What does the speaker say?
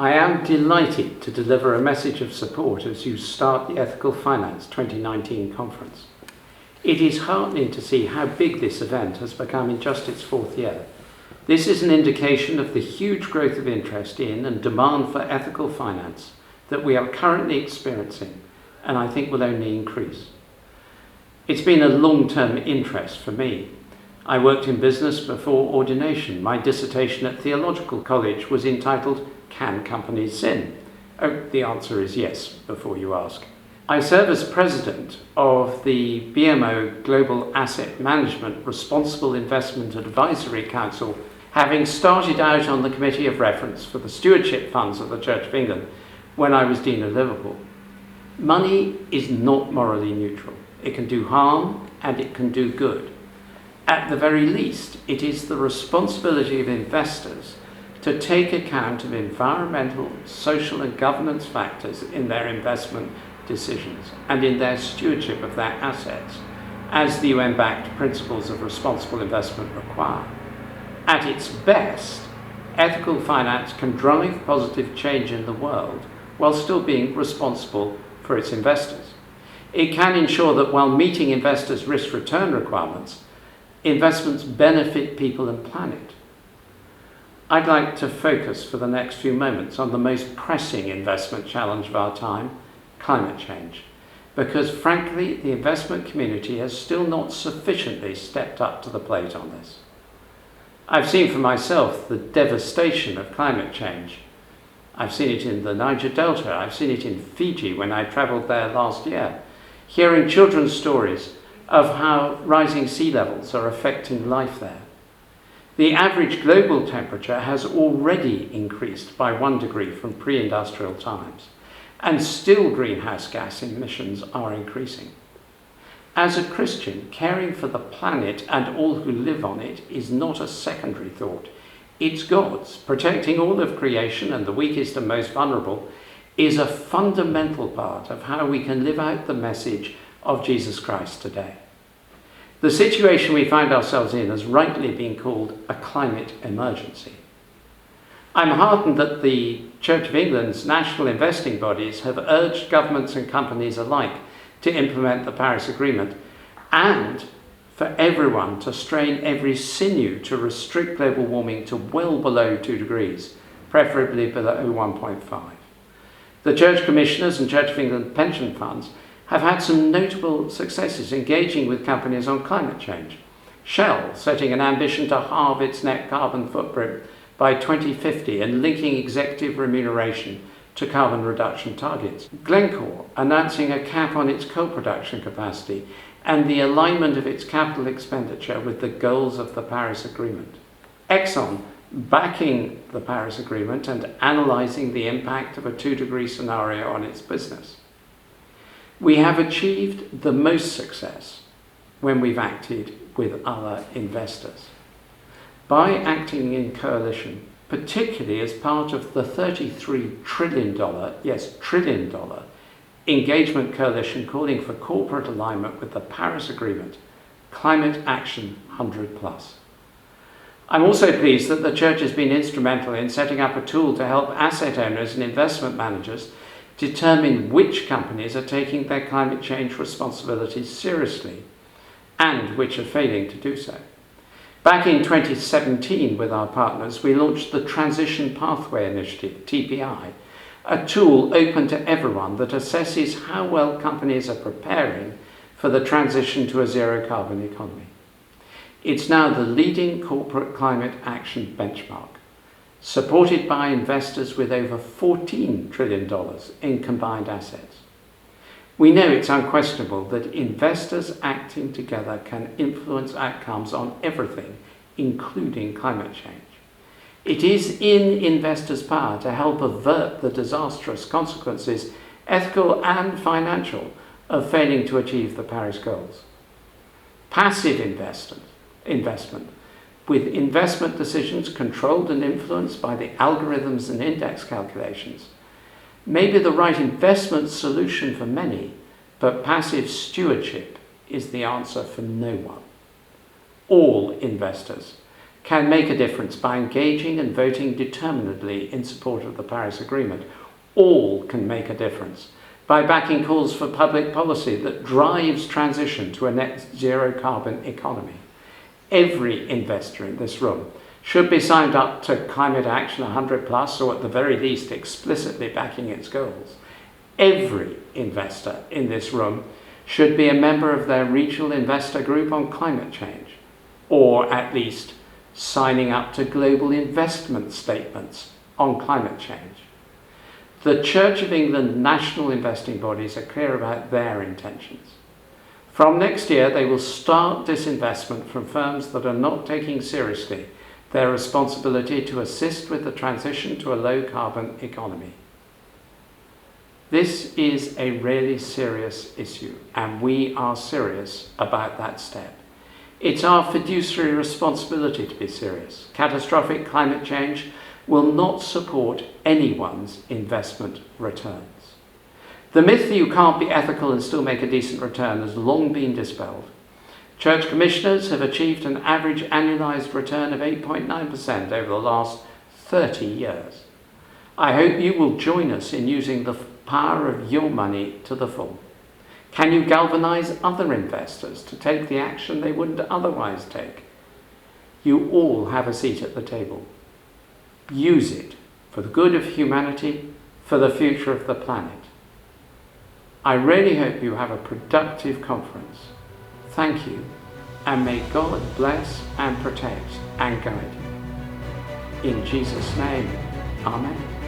I am delighted to deliver a message of support as you start the Ethical Finance 2019 conference. It is heartening to see how big this event has become in just its fourth year. This is an indication of the huge growth of interest in and demand for ethical finance that we are currently experiencing, and I think will only increase. It's been a long-term interest for me. I worked in business before ordination. My dissertation at theological college was entitled, "Can Companies Sin?" Oh, the answer is yes, before you ask. I serve as president of the BMO Global Asset Management Responsible Investment Advisory Council, having started out on the committee of reference for the stewardship funds of the Church of England when I was Dean of Liverpool. Money is not morally neutral. It can do harm and it can do good. At the very least, it is the responsibility of investors to take account of environmental, social and governance factors in their investment decisions and in their stewardship of their assets, as the UN-backed principles of responsible investment require. At its best, ethical finance can drive positive change in the world while still being responsible for its investors. It can ensure that while meeting investors' risk-return requirements, investments benefit people and planet. I'd like to focus for the next few moments on the most pressing investment challenge of our time, climate change, because frankly, the investment community has still not sufficiently stepped up to the plate on this. I've seen for myself the devastation of climate change. I've seen it in the Niger Delta, I've seen it in Fiji when I travelled there last year, hearing children's stories of how rising sea levels are affecting life there. The average global temperature has already increased by 1 degree from pre-industrial times, and still greenhouse gas emissions are increasing. As a Christian, caring for the planet and all who live on it is not a secondary thought. It's God's. Protecting all of creation and the weakest and most vulnerable is a fundamental part of how we can live out the message of Jesus Christ today. The situation we find ourselves in has rightly been called a climate emergency. I'm heartened that the Church of England's national investing bodies have urged governments and companies alike to implement the Paris Agreement and for everyone to strain every sinew to restrict global warming to well below 2 degrees, preferably below 1.5. The Church Commissioners and Church of England pension funds have had some notable successes engaging with companies on climate change. Shell setting an ambition to halve its net carbon footprint by 2050 and linking executive remuneration to carbon reduction targets. Glencore announcing a cap on its coal production capacity and the alignment of its capital expenditure with the goals of the Paris Agreement. Exxon backing the Paris Agreement and analysing the impact of a 2-degree scenario on its business. We have achieved the most success when we've acted with other investors. By acting in coalition, particularly as part of the $33 trillion, yes, trillion dollar, engagement coalition calling for corporate alignment with the Paris Agreement, Climate Action 100+. I'm also pleased that the Church has been instrumental in setting up a tool to help asset owners and investment managers determine which companies are taking their climate change responsibilities seriously and which are failing to do so. Back in 2017 with our partners, we launched the Transition Pathway Initiative, TPI, a tool open to everyone that assesses how well companies are preparing for the transition to a zero carbon economy. It's now the leading corporate climate action benchmark, supported by investors with over $14 trillion in combined assets. We know it's unquestionable that investors acting together can influence outcomes on everything, including climate change. It is in investors' power to help avert the disastrous consequences, ethical and financial, of failing to achieve the Paris goals. Passive investment, with investment decisions controlled and influenced by the algorithms and index calculations, may be the right investment solution for many, but passive stewardship is the answer for no one. All investors can make a difference by engaging and voting determinedly in support of the Paris Agreement. All can make a difference by backing calls for public policy that drives transition to a net zero carbon economy. Every investor in this room should be signed up to Climate Action 100 Plus, or at the very least explicitly backing its goals. Every investor in this room should be a member of their regional investor group on climate change, or at least signing up to global investment statements on climate change. The Church of England national investing bodies are clear about their intentions. From next year, they will start disinvestment from firms that are not taking seriously their responsibility to assist with the transition to a low-carbon economy. This is a really serious issue, and we are serious about that step. It's our fiduciary responsibility to be serious. Catastrophic climate change will not support anyone's investment returns. The myth that you can't be ethical and still make a decent return has long been dispelled. Church commissioners have achieved an average annualised return of 8.9% over the last 30 years. I hope you will join us in using the power of your money to the full. Can you galvanise other investors to take the action they wouldn't otherwise take? You all have a seat at the table. Use it for the good of humanity, for the future of the planet. I really hope you have a productive conference. Thank you, and may God bless and protect and guide you. In Jesus' name, Amen.